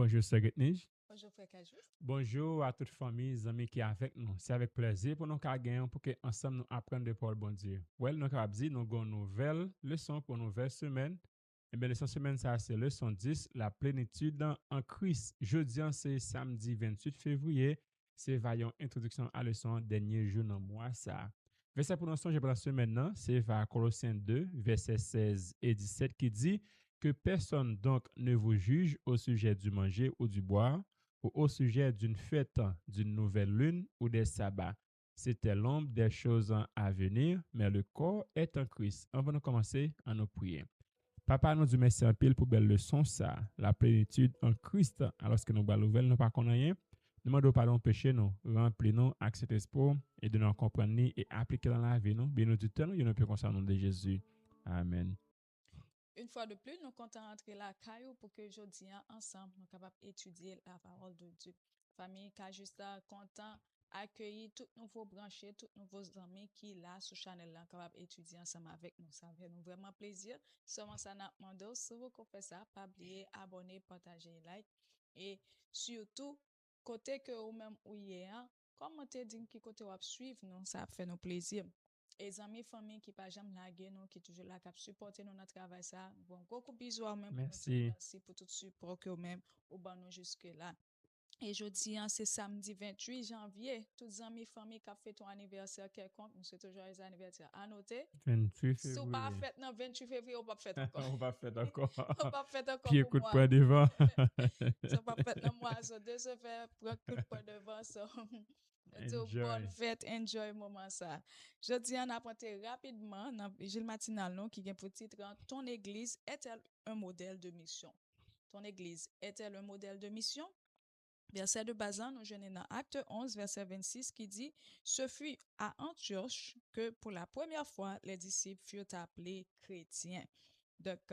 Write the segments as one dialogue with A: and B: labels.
A: Bonjour, Secrétaire.
B: Bonjour, frère Kajou.
A: Bonjour à toute famille, amis qui est avec nous. C'est avec plaisir pour nous gagner pour que ensemble nous apprendre de parole bon Dieu. Well, nous avons dit nous avons une nouvelle leçon pour une nouvelle semaine. Et bien, leçon semaine, ça c'est leçon 10, la plénitude en Christ. Jeudi, c'est samedi 28 février. C'est vaillant introduction à leçon dernier jour dans mois ça. Verset pour l'instant, j'ai pris maintenant, c'est vers Colossiens 2, versets 16 et 17 qui dit que personne donc ne vous juge au sujet du manger ou du boire ou au sujet d'une fête, d'une nouvelle lune ou des sabbats. C'était l'ombre des choses à venir, mais le corps est en Christ. On va nous commencer à nous prier. Papa, nous disons merci en pile pour belle leçon, ça, la plénitude en Christ, alors que nous avons nouvelle, nous pas rien. Nous demandons pardon péché, nous, remplis-nous avec cet espoir et de nous comprendre et appliquer dans la vie, nous. Bien nous du temps, nous peut concernant de Jésus. Amen.
B: Une fois de plus, nous comptons entrer la caillou pour que aujourd'hui, ensemble, nous capables d'étudier la parole de Dieu. Famille Kajusta, content accueillir tous nouveaux branchés, tous nouveaux amis qui là sur channel là capables d'étudier ensemble avec nous. Ça fait nous vraiment plaisir. Seulement ça n'a demandé si vous faites ça, pas oublier abonner, partager, like et surtout côté que ou même ou hier, commentez dire qui côté ou suivre nous, ça fait nous plaisir. Et amis, famille qui pas jamais laguer nous, qui toujours là, qui supporter nous dans le travail ça. Bon, beaucoup bisous à même pour nous dire
A: Merci.
B: merci pour tout le support que même au ban nous jusque là. Et jeudi, c'est samedi 28 janvier. Toutes les amis, famille qui ont fait ton anniversaire quelconque, nous souhaitons joyeux anniversaire. À noter,
A: 28
B: si vous pas
A: février.
B: fait non 28 février, on pas fait encore.
A: On va faire encore.
B: On pas fait encore
A: Puis
B: pour
A: coup de
B: moi.
A: poing devant.
B: Ça pas fait non moi, ça deux se fait prendre coup de poing devant ça. Bonne
A: Enjoy.
B: fête, enjoy moment ça. Je dis en apprendre rapidement dans Vigile matinal non qui vient pour titre ton église est-elle un modèle de mission? Ton église est-elle un modèle de mission? Verset de Bazan, nous jeunes dans Acte 11, verset 26, qui dit ce fut à Antioche que pour la première fois les disciples furent appelés chrétiens. Donc,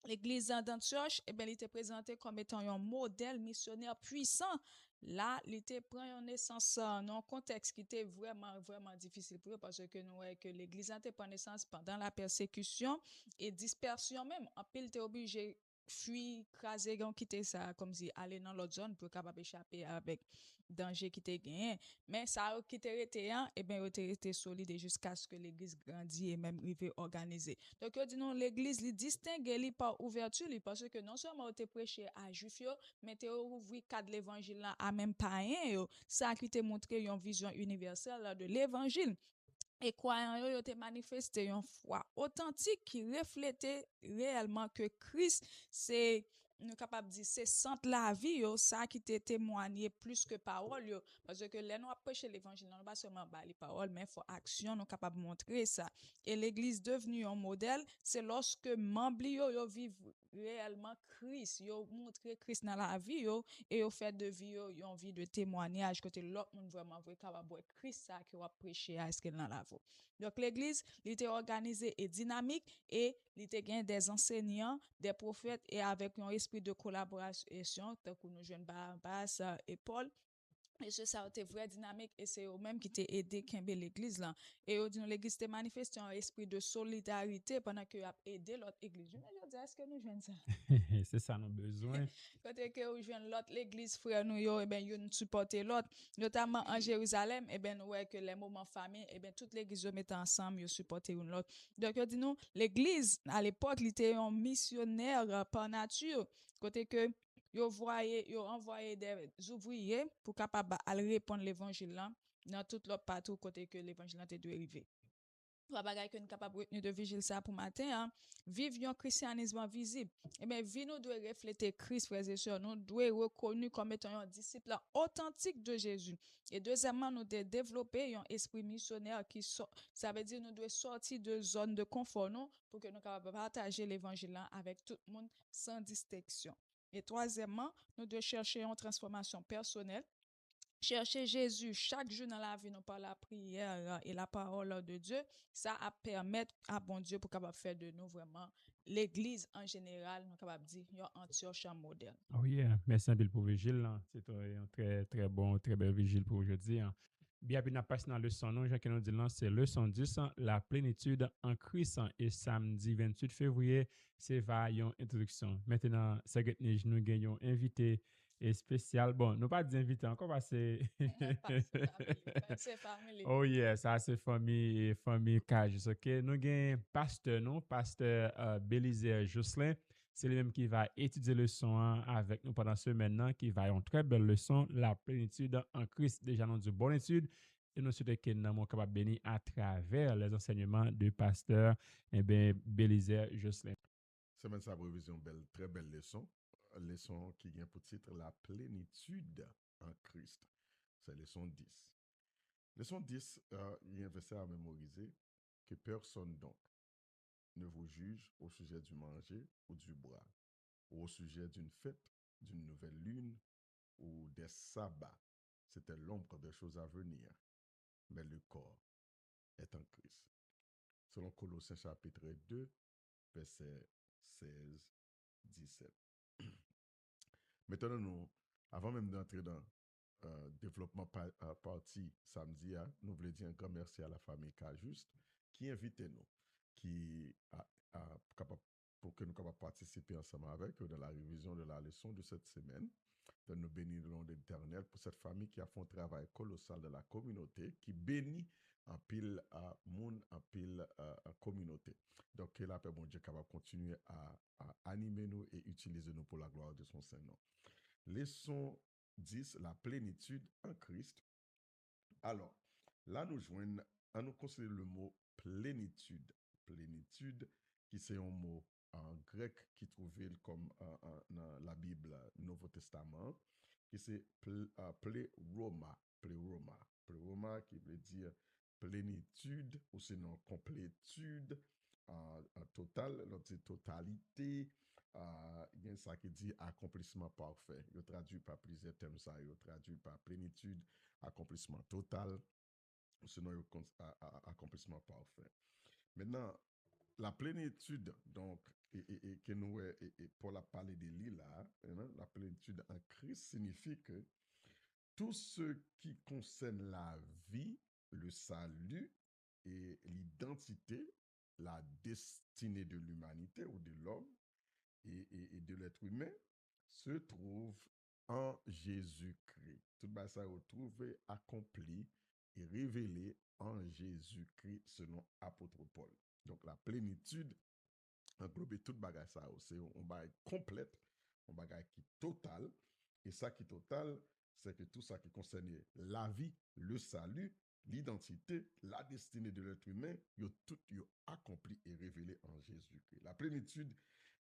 B: l'église d'Antioche, eh bien, il était présenté comme étant un modèle missionnaire puissant. Là, il était pris en naissance dans un contexte qui était vraiment, vraiment difficile pour eux parce que nous voyons que l'église a été pris naissance pendant la persécution et dispersion même. En pile, était obligé fuir, craser, quitter ça, comme si aller dans l'autre zone pour capable échapper avec danger qui était gagné. Mais ça qui était été, et bien, il était resté solide jusqu'à ce que l'église grandisse et même arrive organisée. Donc, dit non, l'église li distingue li par ouverture li parce que non seulement te prêché à juif yo, mais te ouvri cadre l'évangile là à même païen yo. Ça qui te montré une vision universelle de l'évangile. Et croyant yo te manifesté une foi authentique qui reflétait réellement que Christ c'est nous capable de dire c'est centre la vie yo ça qui te témoigné plus que parole yo parce que là nous prêcher l'évangile non pas seulement bah les paroles mais faut action nous capable montrer ça et l'église devenue un modèle c'est lorsque membres yo vivent réellement Christ yo montrer Christ dans la vie yo et au fait de vie yo une vie de témoignage côté l'autre monde vraiment vrai capable Christ ça qui va prêcher à ce qu'il dans la vie. Donc l'église était organisée et dynamique et il était gain des enseignants, des prophètes et avec un esprit de collaboration tant que nous jeunes Barnabas et Paul. Et ça a été vrai dynamique et c'est eux-mêmes qui t'ont aidé Kembe l'église là. Et au l'église t'est manifesté un esprit de solidarité pendant que a aidé l'autre église. Je me dis, est-ce que nous jouons ça?
A: C'est ça nos besoins.
B: Quand que nous jouons l'autre l'église frère nous yo, et ben nous supporter l'autre, notamment en Jérusalem, et ben nous voyons que les moments famille, et ben toute l'église mettent ensemble, yo supporter une l'autre. Donc yo dit nous, l'église à l'époque, il était un missionnaire par nature, côté que yo envoyé des ouvriers pour capable répondre l'évangile là dans toute l'autre partout côté que l'évangile était dû arriver. Trois bagages que nous capable retenir de vigile ça pour matin hein. Vivre un christianisme visible. Et bien vie nous doit refléter Christ frères et sœurs, nous doit reconnu comme étant un disciple authentique de Jésus. Et deuxièmement, nous devons développer un esprit missionnaire ça veut dire nous devons sortir de zone de confort nous pour que nous capable partager l'évangile avec tout le monde sans distinction. Et troisièmement, nous devons chercher une transformation personnelle. Chercher Jésus chaque jour dans la vie, nous par la prière et la parole de Dieu, ça a permettre à bon Dieu pour capable faire de nous vraiment l'église en général, nous capable dire un Antioche en modèle.
A: Oh yeah, merci un peu pour vigile. Hein. C'est un très, très bon, très bel vigile pour aujourd'hui. Hein. Bien, puis, n'a passé dans le leçon, non, Jacques nous dit là, c'est leçon 10, la plénitude en Christ. Et samedi 28 février, c'est vaillant introduction. Maintenant, c'est que nous gagnons invité et spécial. Bon, nous pas d'invité encore parce que
B: C'est famille.
A: oh yeah, ça c'est famille Cajus, ok? Nous avons pasteur, non? Pasteur Bélisaire Jocelyn. C'est lui-même qui va étudier le son avec nous pendant ce maintenant, qui va avoir une très belle leçon, la plénitude en Christ. Déjà, nous avons bonne étude. Et nous souhaitons que nous sommes capables de bénir à travers les enseignements du pasteur Bélisaire Jocelyn.
C: Semaine ça révision belle, très belle leçon. Leçon qui vient pour titre la plénitude en Christ. C'est leçon 10. Leçon 10, il y a un verset à mémoriser que personne donc ne vous juge au sujet du manger ou du boire, ou au sujet d'une fête, d'une nouvelle lune ou des sabbats. C'était l'ombre des choses à venir, mais le corps est en Christ. Selon Colossiens chapitre 2, verset 16-17. Maintenant, nous, avant même d'entrer dans développement parti samedi, nous voulons dire un grand merci à la famille Cajuste qui invite nous, qui a capable pour que nous puissions participer ensemble avec eux dans la révision de la leçon de cette semaine. Donc, nous bénissons l'Éternel pour cette famille qui a fait un travail colossal dans la communauté, qui bénit en pile à monde, en pile à communauté. Donc, que la paix, bon Dieu, capable de continuer à animer nous et utiliser nous pour la gloire de son Saint-Nom. Leçon 10, la plénitude en Christ. Alors, là, nous joignons, nous considérons le mot plénitude. Plénitude, qui c'est un mot en grec qui trouvait comme dans la Bible, Nouveau Testament, qui c'est pléroma. Pléroma qui veut dire plénitude ou sinon complétude totale, l'autre c'est totalité. Il y a ça qui dit accomplissement parfait. Il traduit par plusieurs termes, ça. Il traduit par plénitude, accomplissement total, sinon accomplissement parfait. Maintenant, la plénitude, donc, et que nous, et Paul a parlé de lui là, la plénitude en Christ signifie que tout ce qui concerne la vie, le salut et l'identité, la destinée de l'humanité ou de l'homme et de l'être humain se trouve en Jésus-Christ. Tout ça est retrouvé, accompli et révélé en Jésus-Christ selon apôtre Paul. Donc la plénitude englobe tout bagage ça, c'est un bagage complète, un bagage qui total, et ça qui total, c'est que tout ça qui concerne la vie, le salut, l'identité, la destinée de l'être humain, tout accompli et révélé en Jésus-Christ. La plénitude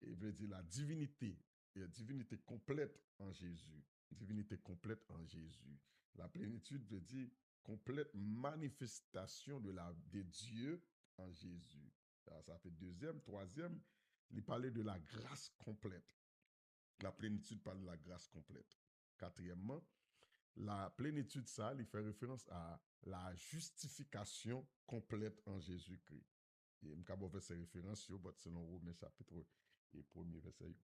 C: veut dire la divinité, et divinité complète en Jésus. Divinité complète en Jésus. La plénitude veut dire complète manifestation de Dieu en Jésus. Ça fait deuxième, troisième, il parlait de la grâce complète. La plénitude parle de la grâce complète. Quatrièmement, la plénitude, ça, il fait référence à la justification complète en Jésus-Christ. Et je vais faire ces références, selon Romains chapitre 1er verset 8.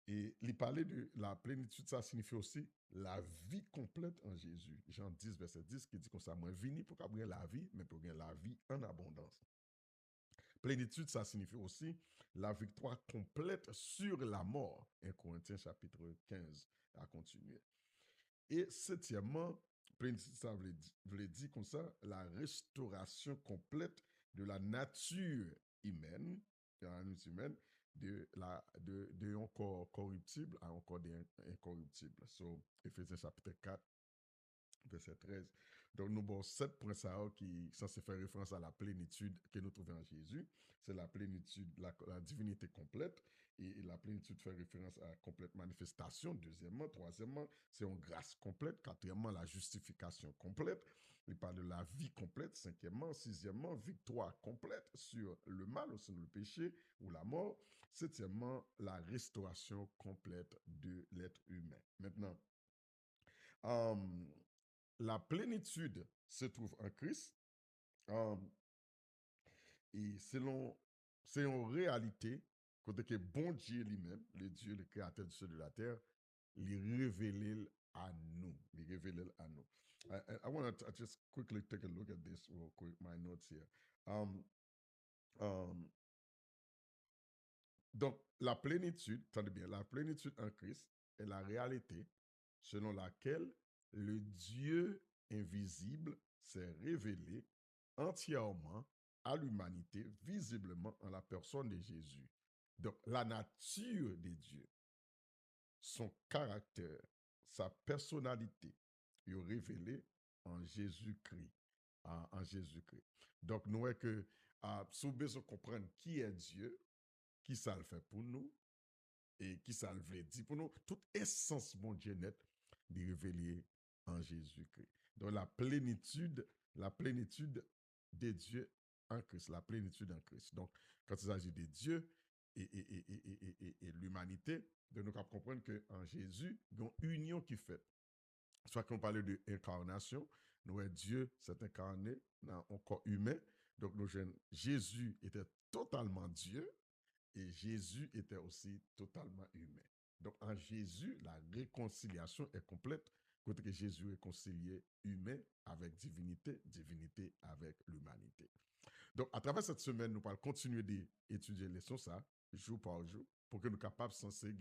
C: Et il parlait de la plénitude, ça signifie aussi la vie complète en Jésus. Jean 10, verset 10, qui dit qu'on s'est moins venu pour qu'on ait la vie, mais pour gagner la vie en abondance. Plénitude, ça signifie aussi la victoire complète sur la mort. 1 Corinthiens chapitre 15 à continuer. Et septièmement, plénitude, ça veut dire comme ça, la restauration complète de la nature humaine, de un corps corruptible à un corps incorruptible. So, Éphésiens chapitre 4, verset 13. Donc, nous avons 7 points qui sont censés faire référence à la plénitude que nous trouvons en Jésus. C'est la plénitude, la divinité complète. Et la plénitude fait référence à la complète manifestation. Deuxièmement. Troisièmement, c'est une grâce complète. Quatrièmement, la justification complète. Il parle de la vie complète. Cinquièmement. Sixièmement, victoire complète sur le mal ou sur le péché ou la mort. Septièmement, la restauration complète de l'être humain. Maintenant, la plénitude se trouve en Christ. Et c'est en réalité, côté que bon Dieu lui-même, le Dieu, le créateur du ciel et de la terre, il révélé à nous. Il révèle à nous. I want to just quickly take a look at this real quick, my notes here. Um, donc, la plénitude, attendez bien, la plénitude en Christ est la réalité selon laquelle le Dieu invisible s'est révélé entièrement à l'humanité, visiblement en la personne de Jésus. Donc, la nature de Dieu, son caractère, sa personnalité est révélée en Jésus-Christ. En Jésus-Christ. Donc, nous voyons que si vous besoin comprendre qui est Dieu, qui ça le fait pour nous, et qui ça le veut dire pour nous, toute essence mon Dieu net est révélée en Jésus-Christ. Donc, la plénitude de Dieu en Christ, la plénitude en Christ. Donc, quand il s'agit de Dieu et l'humanité, de nous comprendre qu'en Jésus, il y a une union qui fait. Soit qu'on parle de incarnation, nous, Dieu s'est incarné dans un corps humain. Donc, Jésus était totalement Dieu et Jésus était aussi totalement humain. Donc, en Jésus, la réconciliation est complète. Côté que Jésus réconcilié humain avec divinité, divinité avec l'humanité. Donc, à travers cette semaine, nous allons continuer d'étudier les leçons, ça, jour par jour, pour que nous soyons capables, censés,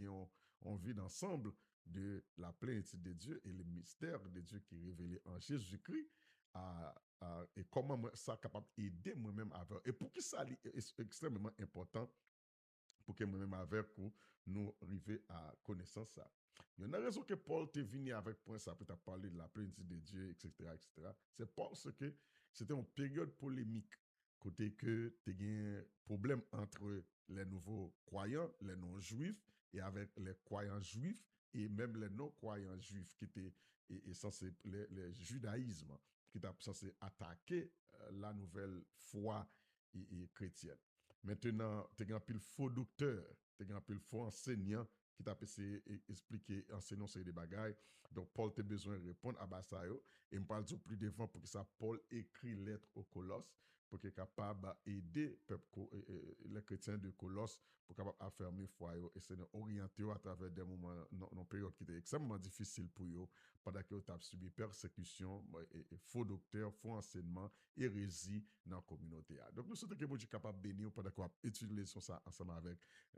C: on vit ensemble de la plénitude de Dieu et le mystère de Dieu qui est révélé en Jésus-Christ, et comment ça est capable d'aider moi-même à faire. Et pour que ça est extrêmement important, pour que moi-même avec nous arrivions à connaissance ça. Il y a une raison que Paul t'est venu avec point ça pour parler de la plénitude de Dieu, etc., etc. C'est parce que c'était une période polémique, côté que tu as un problème entre les nouveaux croyants, les non-juifs, et avec les croyants juifs, et même les non-croyants juifs qui étaient censés, les judaïsmes, qui étaient censés attaquer la nouvelle foi chrétienne. Maintenant, tu as un pile faux docteur, tu as un pile faux enseignant qui t'a essayé d'expliquer, enseigner sur des bagailles. Donc, Paul a besoin de répondre à ça. Et je parle plus devant pour que ça, Paul écrit lettre aux Colosses pour qu'il soit capable d'aider les chrétiens de Colosse pour capable affermir foi et c'est orienter à travers des moments, dans période qui était extrêmement difficile pour eux, pendant que vous avez subi persécution, et faux docteur, faux enseignement, hérésie dans la communauté. Donc, nous sommes capables de bénir pendant qu'on utilise ça ensemble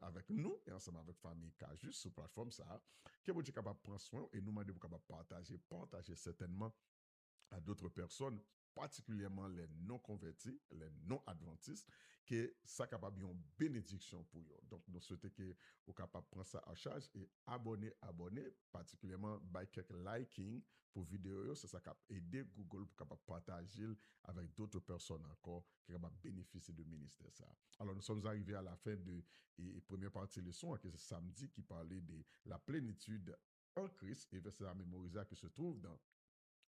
C: avec nous et ensemble avec la famille Cajus sur la plateforme ça, que vous êtes capable de prendre soin et nous demander capable de partager certainement à d'autres personnes, particulièrement les non-convertis, les non-adventistes, que ça capable une bénédiction pour eux. Donc, nous souhaitons que vous capable prendre ça en charge et abonner, particulièrement by quelques liking pour vidéo, c'est ça qui aider Google pour capable partager avec d'autres personnes encore qui capable bénéficier de ministère ça. Alors, nous sommes arrivés à la fin de la première partie de leçon, qui c'est samedi, qui parlait de la plénitude en Christ et verset à mémoriser qui se trouve dans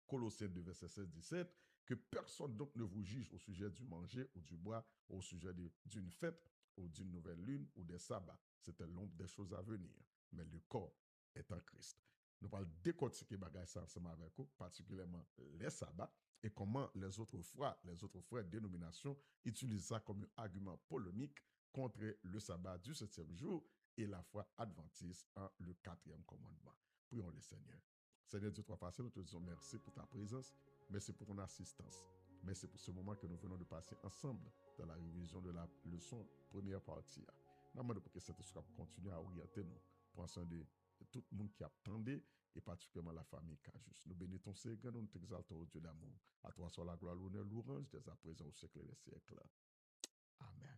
C: Colossiens 2, verset 16-17, que personne donc ne vous juge au sujet du manger ou du bois, ou au sujet d'une fête, ou d'une nouvelle lune, ou des sabbats. C'était l'ombre des choses à venir. Mais le corps est en Christ. Nous allons décortiquer bagay ça ensemble avec vous, particulièrement les sabbats, et comment les autres frères dénominations utilisent ça comme un argument polémique contre le sabbat du 7e jour et la foi adventiste en le 4e commandement. Prions le Seigneur. Seigneur Dieu, toi facile, nous te disons merci pour ta présence, merci pour ton assistance, merci pour ce moment que nous venons de passer ensemble dans la révision de la leçon première partie. Nous demandons pour que cette soit continue à orienter nous, pour soin de tout le monde qui attendait et particulièrement la famille Cajus. Nous bénissons ton Seigneur, nous t'exaltons au Dieu d'amour. À toi soit la gloire, l'honneur, l'orange, dès à présent au siècle des siècles. Amen.